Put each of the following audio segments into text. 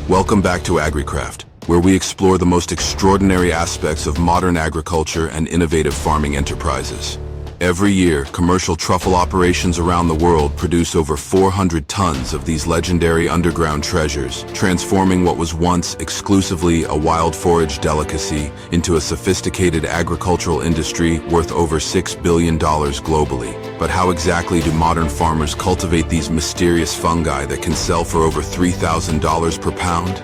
Welcome back to AgriCraft, where we explore the most extraordinary aspects of modern agriculture and innovative farming enterprises. Every year, commercial truffle operations around the world produce over 400 tons of these legendary underground treasures, transforming what was once exclusively a wild forage delicacy into a sophisticated agricultural industry worth over $6 billion globally. But how exactly do modern farmers cultivate these mysterious fungi that can sell for over $3,000 per pound?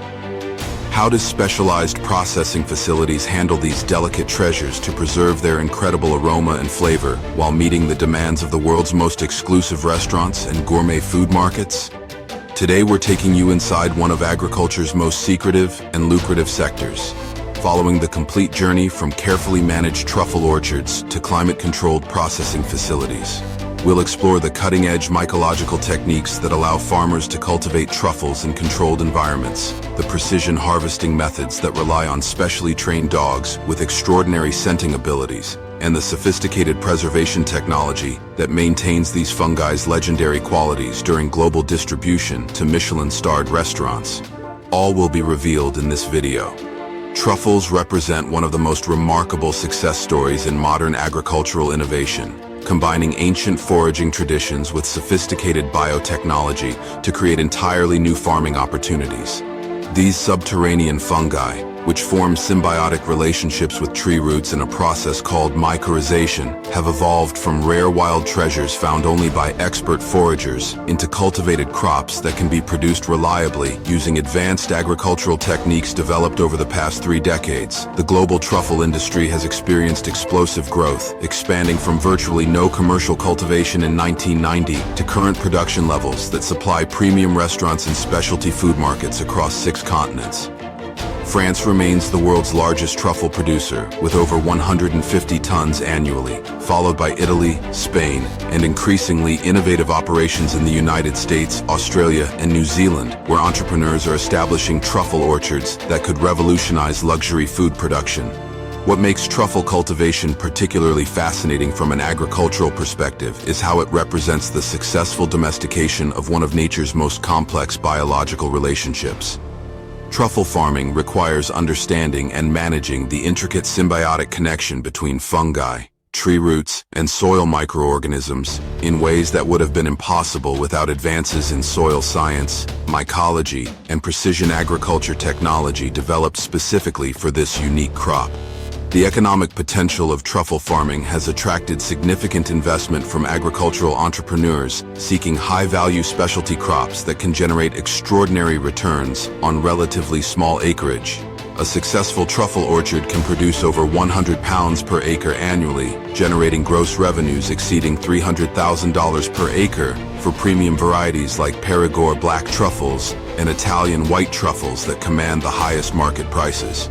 How do specialized processing facilities handle these delicate treasures to preserve their incredible aroma and flavor while meeting the demands of the world's most exclusive restaurants and gourmet food markets? Today we're taking you inside one of agriculture's most secretive and lucrative sectors, following the complete journey from carefully managed truffle orchards to climate-controlled processing facilities. We'll explore the cutting-edge mycological techniques that allow farmers to cultivate truffles in controlled environments, the precision harvesting methods that rely on specially trained dogs with extraordinary scenting abilities, and the sophisticated preservation technology that maintains these fungi's legendary qualities during global distribution to Michelin-starred restaurants. All will be revealed in this video. Truffles represent one of the most remarkable success stories in modern agricultural innovation, combining ancient foraging traditions with sophisticated biotechnology to create entirely new farming opportunities. These subterranean fungi, which form symbiotic relationships with tree roots in a process called mycorrhization, have evolved from rare wild treasures found only by expert foragers into cultivated crops that can be produced reliably using advanced agricultural techniques developed over the past 3 decades. The global truffle industry has experienced explosive growth, expanding from virtually no commercial cultivation in 1990 to current production levels that supply premium restaurants and specialty food markets across 6 continents. France remains the world's largest truffle producer, with over 150 tons annually, followed by Italy, Spain, and increasingly innovative operations in the United States, Australia, and New Zealand, where entrepreneurs are establishing truffle orchards that could revolutionize luxury food production. What makes truffle cultivation particularly fascinating from an agricultural perspective is how it represents the successful domestication of one of nature's most complex biological relationships. Truffle farming requires understanding and managing the intricate symbiotic connection between fungi, tree roots, and soil microorganisms in ways that would have been impossible without advances in soil science, mycology, and precision agriculture technology developed specifically for this unique crop. The economic potential of truffle farming has attracted significant investment from agricultural entrepreneurs seeking high-value specialty crops that can generate extraordinary returns on relatively small acreage. A successful truffle orchard can produce over 100 pounds per acre annually, generating gross revenues exceeding $300,000 per acre for premium varieties like Perigord black truffles and Italian white truffles that command the highest market prices.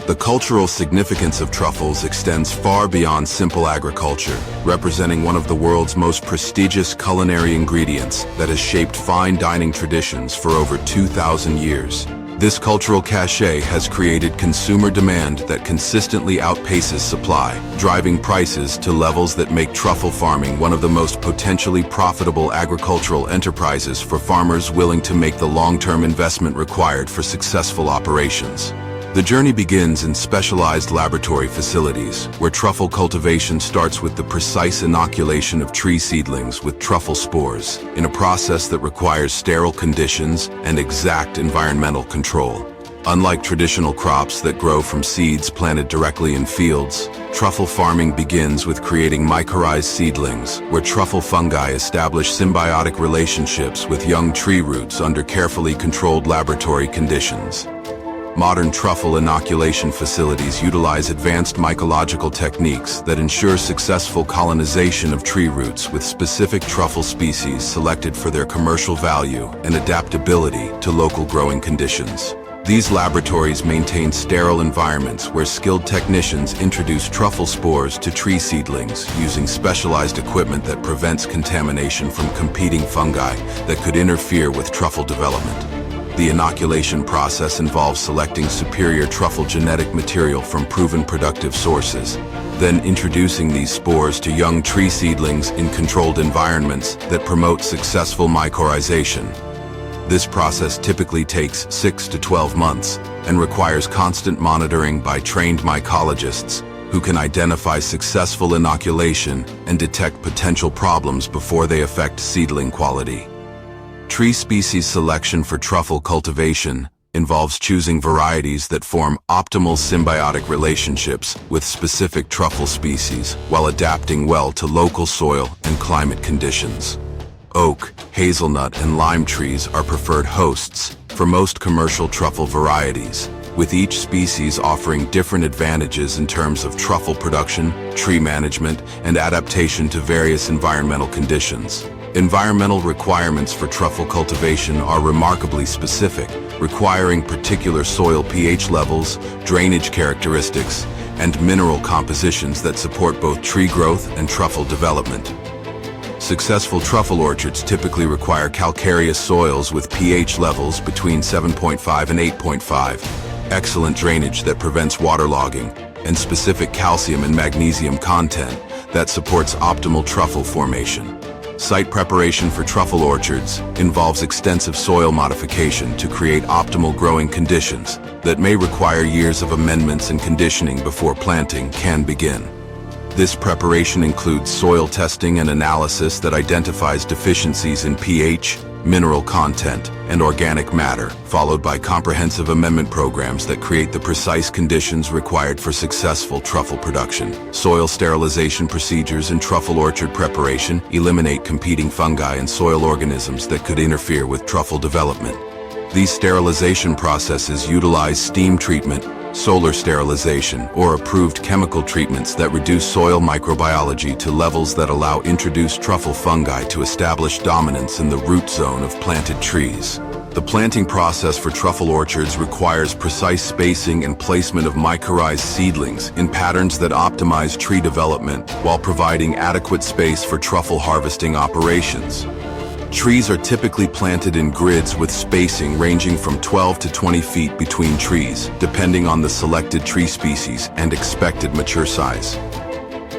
The cultural significance of truffles extends far beyond simple agriculture, representing one of the world's most prestigious culinary ingredients that has shaped fine dining traditions for over 2,000 years. This cultural cachet has created consumer demand that consistently outpaces supply, driving prices to levels that make truffle farming one of the most potentially profitable agricultural enterprises for farmers willing to make the long-term investment required for successful operations. The journey begins in specialized laboratory facilities, where truffle cultivation starts with the precise inoculation of tree seedlings with truffle spores, in a process that requires sterile conditions and exact environmental control. Unlike traditional crops that grow from seeds planted directly in fields, truffle farming begins with creating mycorrhized seedlings, where truffle fungi establish symbiotic relationships with young tree roots under carefully controlled laboratory conditions. Modern truffle inoculation facilities utilize advanced mycological techniques that ensure successful colonization of tree roots with specific truffle species selected for their commercial value and adaptability to local growing conditions. These laboratories maintain sterile environments where skilled technicians introduce truffle spores to tree seedlings using specialized equipment that prevents contamination from competing fungi that could interfere with truffle development. The inoculation process involves selecting superior truffle genetic material from proven productive sources, then introducing these spores to young tree seedlings in controlled environments that promote successful mycorrhization. This process typically takes 6 to 12 months and requires constant monitoring by trained mycologists who can identify successful inoculation and detect potential problems before they affect seedling quality. Tree species selection for truffle cultivation involves choosing varieties that form optimal symbiotic relationships with specific truffle species while adapting well to local soil and climate conditions. Oak, hazelnut, and lime trees are preferred hosts for most commercial truffle varieties, with each species offering different advantages in terms of truffle production, tree management, and adaptation to various environmental conditions. Environmental requirements for truffle cultivation are remarkably specific, requiring particular soil pH levels, drainage characteristics, and mineral compositions that support both tree growth and truffle development. Successful truffle orchards typically require calcareous soils with pH levels between 7.5 and 8.5, excellent drainage that prevents waterlogging, and specific calcium and magnesium content that supports optimal truffle formation. Site preparation for truffle orchards involves extensive soil modification to create optimal growing conditions that may require years of amendments and conditioning before planting can begin. This preparation includes soil testing and analysis that identifies deficiencies in pH, mineral content, and organic matter, followed by comprehensive amendment programs that create the precise conditions required for successful truffle production. Soil sterilization procedures in truffle orchard preparation eliminate competing fungi and soil organisms that could interfere with truffle development. These sterilization processes utilize steam treatment, solar sterilization, or approved chemical treatments that reduce soil microbiology to levels that allow introduced truffle fungi to establish dominance in the root zone of planted trees. The planting process for truffle orchards requires precise spacing and placement of mycorrhized seedlings in patterns that optimize tree development while providing adequate space for truffle harvesting operations. Trees are typically planted in grids with spacing ranging from 12 to 20 feet between trees, depending on the selected tree species and expected mature size.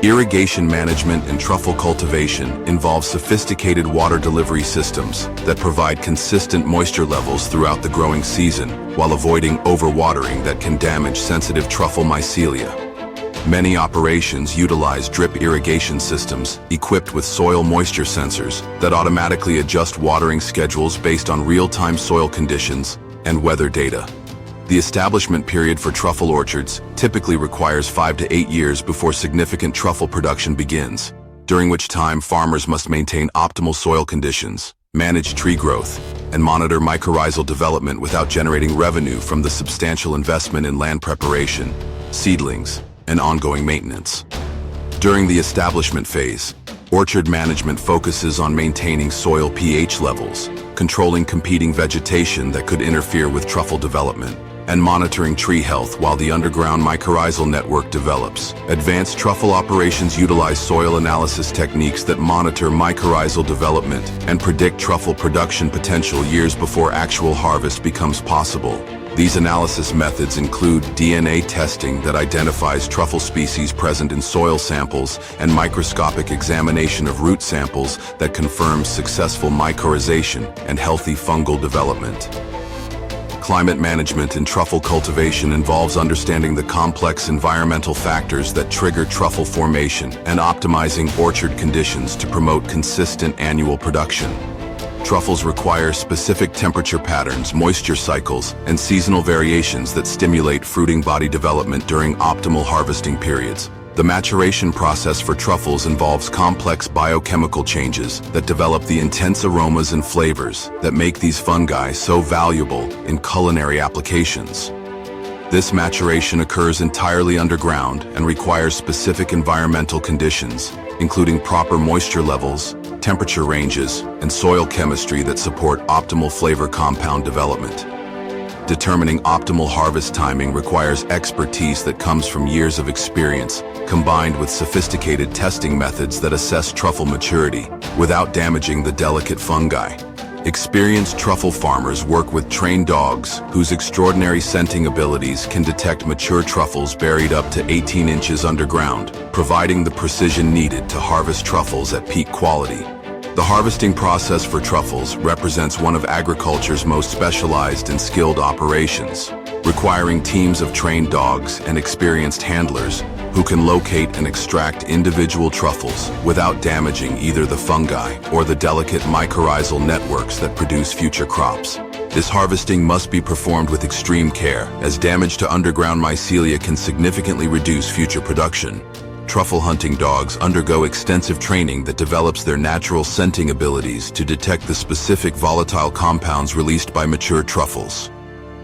Irrigation management in truffle cultivation involves sophisticated water delivery systems that provide consistent moisture levels throughout the growing season, while avoiding overwatering that can damage sensitive truffle mycelia. Many operations utilize drip irrigation systems equipped with soil moisture sensors that automatically adjust watering schedules based on real-time soil conditions and weather data. The establishment period for truffle orchards typically requires 5 to 8 years before significant truffle production begins, during which time farmers must maintain optimal soil conditions, manage tree growth, and monitor mycorrhizal development without generating revenue from the substantial investment in land preparation, seedlings, and ongoing maintenance. During the establishment phase, orchard management focuses on maintaining soil pH levels, controlling competing vegetation that could interfere with truffle development, and monitoring tree health while the underground mycorrhizal network develops. Advanced truffle operations utilize soil analysis techniques that monitor mycorrhizal development and predict truffle production potential years before actual harvest becomes possible. These analysis methods include DNA testing that identifies truffle species present in soil samples and microscopic examination of root samples that confirms successful mycorrhization and healthy fungal development. Climate management in truffle cultivation involves understanding the complex environmental factors that trigger truffle formation and optimizing orchard conditions to promote consistent annual production. Truffles require specific temperature patterns, moisture cycles, and seasonal variations that stimulate fruiting body development during optimal harvesting periods. The maturation process for truffles involves complex biochemical changes that develop the intense aromas and flavors that make these fungi so valuable in culinary applications. This maturation occurs entirely underground and requires specific environmental conditions, including proper moisture levels, temperature ranges, and soil chemistry that support optimal flavor compound development. Determining optimal harvest timing requires expertise that comes from years of experience, combined with sophisticated testing methods that assess truffle maturity without damaging the delicate fungi. Experienced truffle farmers work with trained dogs whose extraordinary scenting abilities can detect mature truffles buried up to 18 inches underground, providing the precision needed to harvest truffles at peak quality. The harvesting process for truffles represents one of agriculture's most specialized and skilled operations, requiring teams of trained dogs and experienced handlers who can locate and extract individual truffles without damaging either the fungi or the delicate mycorrhizal networks that produce future crops. This harvesting must be performed with extreme care, as damage to underground mycelia can significantly reduce future production. Truffle hunting dogs undergo extensive training that develops their natural scenting abilities to detect the specific volatile compounds released by mature truffles.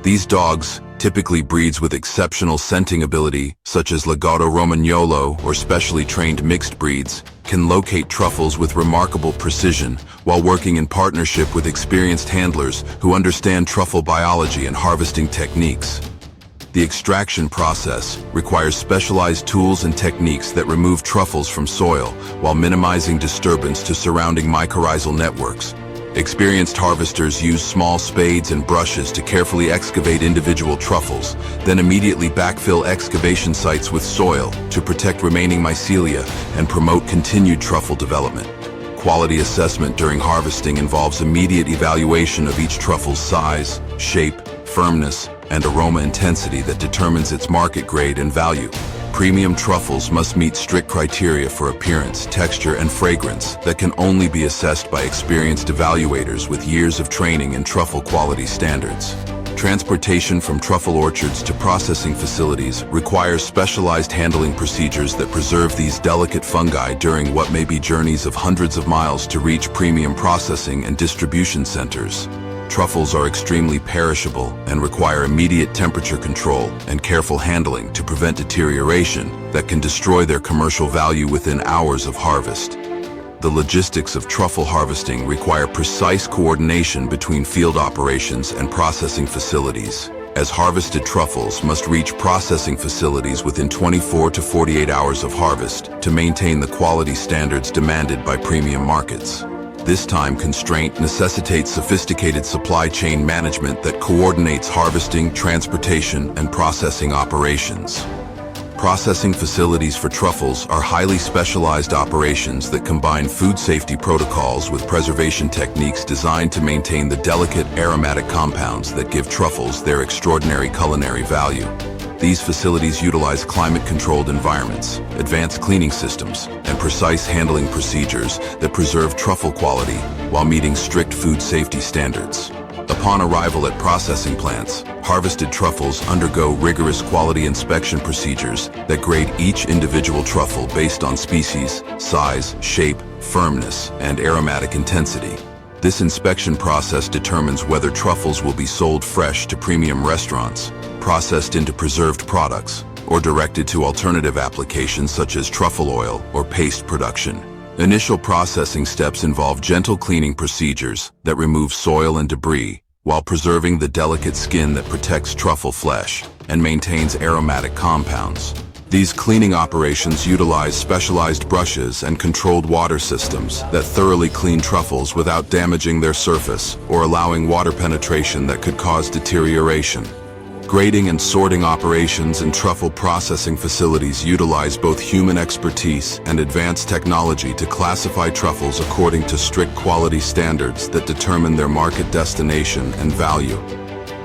These dogs, typically breeds with exceptional scenting ability, such as Legato Romagnolo or specially trained mixed breeds, can locate truffles with remarkable precision while working in partnership with experienced handlers who understand truffle biology and harvesting techniques. The extraction process requires specialized tools and techniques that remove truffles from soil while minimizing disturbance to surrounding mycorrhizal networks. Experienced harvesters use small spades and brushes to carefully excavate individual truffles, then immediately backfill excavation sites with soil to protect remaining mycelia and promote continued truffle development. Quality assessment during harvesting involves immediate evaluation of each truffle's size, shape, firmness, and aroma intensity that determines its market grade and value. Premium truffles must meet strict criteria for appearance, texture, and fragrance that can only be assessed by experienced evaluators with years of training in truffle quality standards. Transportation from truffle orchards to processing facilities requires specialized handling procedures that preserve these delicate fungi during what may be journeys of hundreds of miles to reach premium processing and distribution centers. Truffles are extremely perishable and require immediate temperature control and careful handling to prevent deterioration that can destroy their commercial value within hours of harvest. The logistics of truffle harvesting require precise coordination between field operations and processing facilities, as harvested truffles must reach processing facilities within 24 to 48 hours of harvest to maintain the quality standards demanded by premium markets. This time constraint necessitates sophisticated supply chain management that coordinates harvesting, transportation, and processing operations. Processing facilities for truffles are highly specialized operations that combine food safety protocols with preservation techniques designed to maintain the delicate aromatic compounds that give truffles their extraordinary culinary value. These facilities utilize climate-controlled environments, advanced cleaning systems, and precise handling procedures that preserve truffle quality while meeting strict food safety standards. Upon arrival at processing plants, harvested truffles undergo rigorous quality inspection procedures that grade each individual truffle based on species, size, shape, firmness, and aromatic intensity. This inspection process determines whether truffles will be sold fresh to premium restaurants, processed into preserved products, or directed to alternative applications such as truffle oil or paste production. Initial processing steps involve gentle cleaning procedures that remove soil and debris while preserving the delicate skin that protects truffle flesh and maintains aromatic compounds. These cleaning operations utilize specialized brushes and controlled water systems that thoroughly clean truffles without damaging their surface or allowing water penetration that could cause deterioration. Grading and sorting operations in truffle processing facilities utilize both human expertise and advanced technology to classify truffles according to strict quality standards that determine their market destination and value.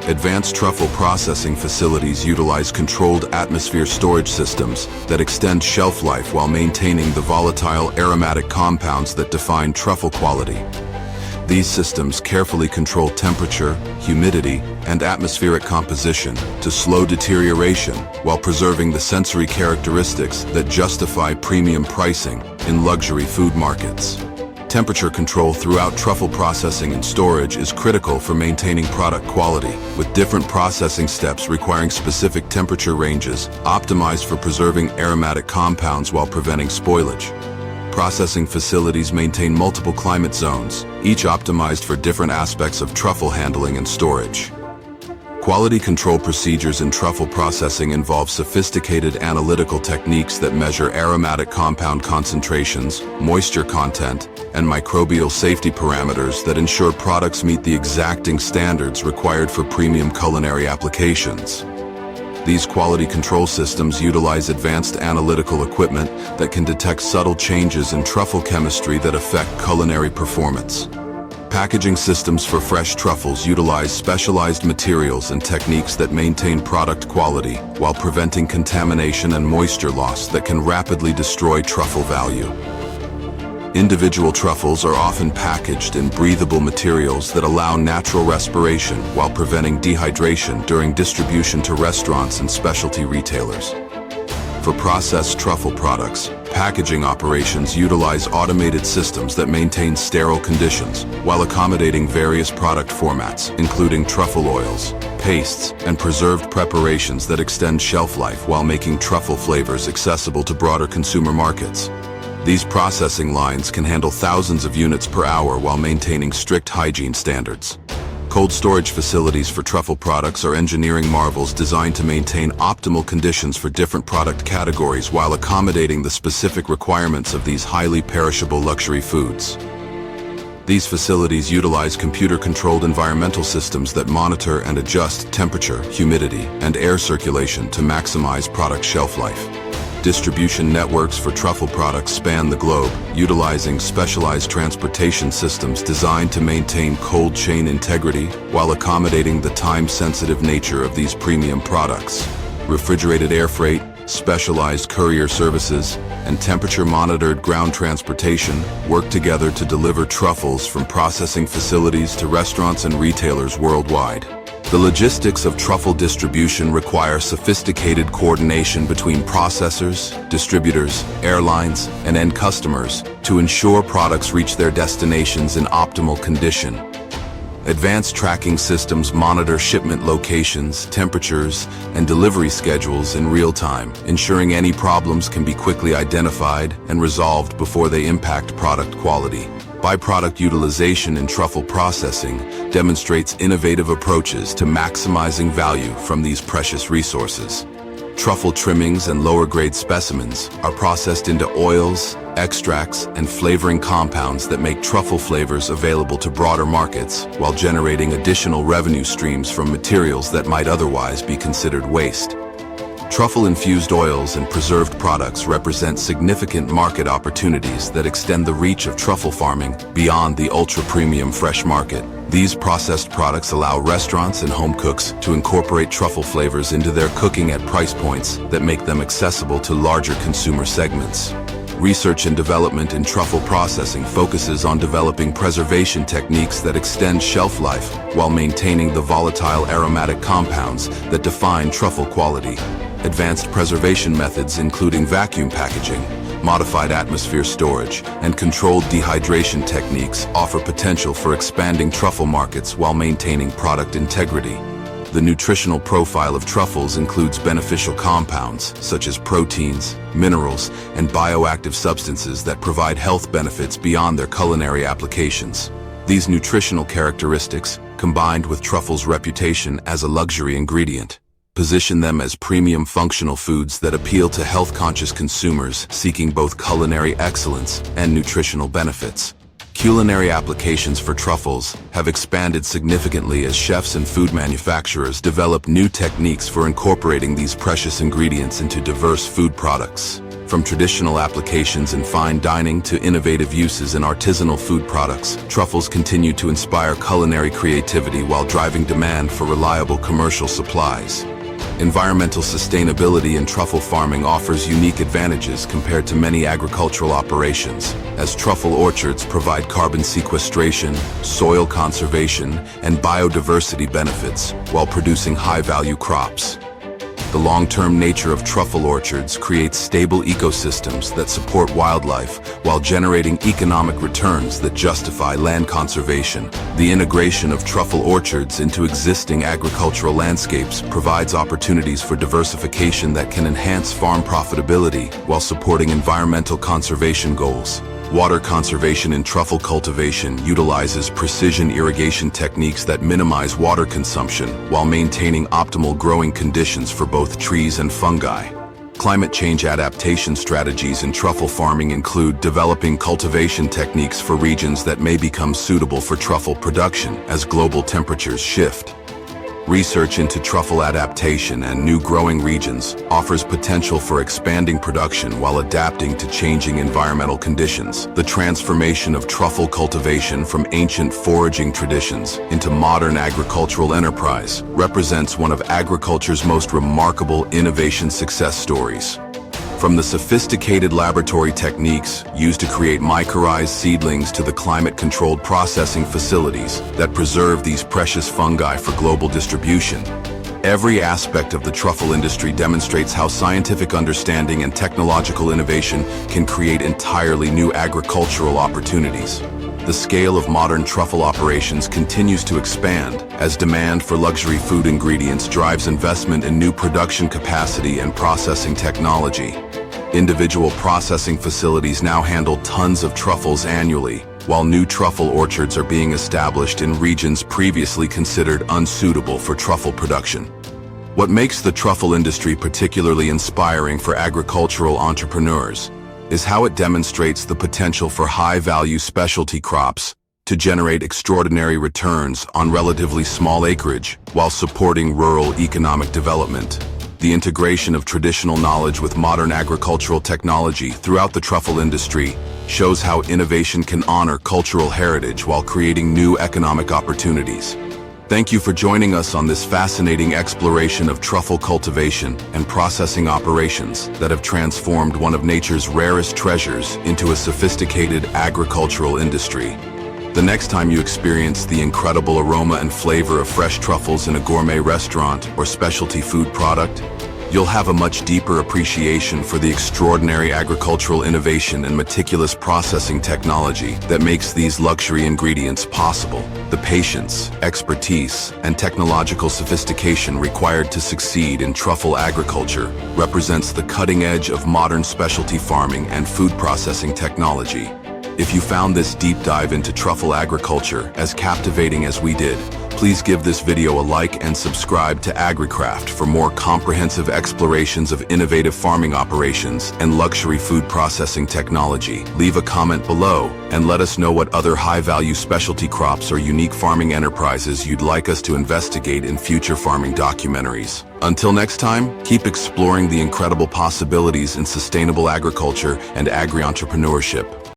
Advanced truffle processing facilities utilize controlled atmosphere storage systems that extend shelf life while maintaining the volatile aromatic compounds that define truffle quality. These systems carefully control temperature, humidity, and atmospheric composition to slow deterioration while preserving the sensory characteristics that justify premium pricing in luxury food markets. Temperature control throughout truffle processing and storage is critical for maintaining product quality, with different processing steps requiring specific temperature ranges optimized for preserving aromatic compounds while preventing spoilage. Processing facilities maintain multiple climate zones, each optimized for different aspects of truffle handling and storage. Quality control procedures in truffle processing involve sophisticated analytical techniques that measure aromatic compound concentrations, moisture content, and microbial safety parameters that ensure products meet the exacting standards required for premium culinary applications. These quality control systems utilize advanced analytical equipment that can detect subtle changes in truffle chemistry that affect culinary performance. Packaging systems for fresh truffles utilize specialized materials and techniques that maintain product quality while preventing contamination and moisture loss that can rapidly destroy truffle value. Individual truffles are often packaged in breathable materials that allow natural respiration while preventing dehydration during distribution to restaurants and specialty retailers. For processed truffle products, packaging operations utilize automated systems that maintain sterile conditions while accommodating various product formats, including truffle oils, pastes, and preserved preparations that extend shelf life while making truffle flavors accessible to broader consumer markets. These processing lines can handle thousands of units per hour while maintaining strict hygiene standards. Cold storage facilities for truffle products are engineering marvels designed to maintain optimal conditions for different product categories while accommodating the specific requirements of these highly perishable luxury foods. These facilities utilize computer-controlled environmental systems that monitor and adjust temperature, humidity, and air circulation to maximize product shelf life. Distribution networks for truffle products span the globe, utilizing specialized transportation systems designed to maintain cold chain integrity while accommodating the time-sensitive nature of these premium products. Refrigerated air freight, specialized courier services, and temperature-monitored ground transportation work together to deliver truffles from processing facilities to restaurants and retailers worldwide. The logistics of truffle distribution require sophisticated coordination between processors, distributors, airlines, and end customers to ensure products reach their destinations in optimal condition. Advanced tracking systems monitor shipment locations, temperatures, and delivery schedules in real time, ensuring any problems can be quickly identified and resolved before they impact product quality. Byproduct utilization in truffle processing demonstrates innovative approaches to maximizing value from these precious resources. Truffle trimmings and lower-grade specimens are processed into oils, extracts, and flavoring compounds that make truffle flavors available to broader markets while generating additional revenue streams from materials that might otherwise be considered waste. Truffle-infused oils and preserved products represent significant market opportunities that extend the reach of truffle farming beyond the ultra-premium fresh market. These processed products allow restaurants and home cooks to incorporate truffle flavors into their cooking at price points that make them accessible to larger consumer segments. Research and development in truffle processing focuses on developing preservation techniques that extend shelf life while maintaining the volatile aromatic compounds that define truffle quality. Advanced preservation methods including vacuum packaging, modified atmosphere storage, and controlled dehydration techniques offer potential for expanding truffle markets while maintaining product integrity. The nutritional profile of truffles includes beneficial compounds such as proteins, minerals, and bioactive substances that provide health benefits beyond their culinary applications. These nutritional characteristics, combined with truffles' reputation as a luxury ingredient, position them as premium functional foods that appeal to health-conscious consumers seeking both culinary excellence and nutritional benefits. Culinary applications for truffles have expanded significantly as chefs and food manufacturers develop new techniques for incorporating these precious ingredients into diverse food products. From traditional applications in fine dining to innovative uses in artisanal food products, truffles continue to inspire culinary creativity while driving demand for reliable commercial supplies. Environmental sustainability in truffle farming offers unique advantages compared to many agricultural operations, as truffle orchards provide carbon sequestration, soil conservation, and biodiversity benefits while producing high-value crops. The long-term nature of truffle orchards creates stable ecosystems that support wildlife while generating economic returns that justify land conservation. The integration of truffle orchards into existing agricultural landscapes provides opportunities for diversification that can enhance farm profitability while supporting environmental conservation goals. Water conservation in truffle cultivation utilizes precision irrigation techniques that minimize water consumption while maintaining optimal growing conditions for both trees and fungi. Climate change adaptation strategies in truffle farming include developing cultivation techniques for regions that may become suitable for truffle production as global temperatures shift. Research into truffle adaptation and new growing regions offers potential for expanding production while adapting to changing environmental conditions. The transformation of truffle cultivation from ancient foraging traditions into modern agricultural enterprise represents one of agriculture's most remarkable innovation success stories. From the sophisticated laboratory techniques used to create mycorrhized seedlings to the climate-controlled processing facilities that preserve these precious fungi for global distribution, every aspect of the truffle industry demonstrates how scientific understanding and technological innovation can create entirely new agricultural opportunities. The scale of modern truffle operations continues to expand as demand for luxury food ingredients drives investment in new production capacity and processing technology. Individual processing facilities now handle tons of truffles annually, while new truffle orchards are being established in regions previously considered unsuitable for truffle production. What makes the truffle industry particularly inspiring for agricultural entrepreneurs is how it demonstrates the potential for high-value specialty crops to generate extraordinary returns on relatively small acreage while supporting rural economic development. The integration of traditional knowledge with modern agricultural technology throughout the truffle industry shows how innovation can honor cultural heritage while creating new economic opportunities. Thank you for joining us on this fascinating exploration of truffle cultivation and processing operations that have transformed one of nature's rarest treasures into a sophisticated agricultural industry. The next time you experience the incredible aroma and flavor of fresh truffles in a gourmet restaurant or specialty food product, you'll have a much deeper appreciation for the extraordinary agricultural innovation and meticulous processing technology that makes these luxury ingredients possible. The patience, expertise, and technological sophistication required to succeed in truffle agriculture represents the cutting edge of modern specialty farming and food processing technology. If you found this deep dive into truffle agriculture as captivating as we did, please give this video a like and subscribe to AgriCraft for more comprehensive explorations of innovative farming operations and luxury food processing technology. Leave a comment below and let us know what other high-value specialty crops or unique farming enterprises you'd like us to investigate in future farming documentaries. Until next time, keep exploring the incredible possibilities in sustainable agriculture and agri-entrepreneurship.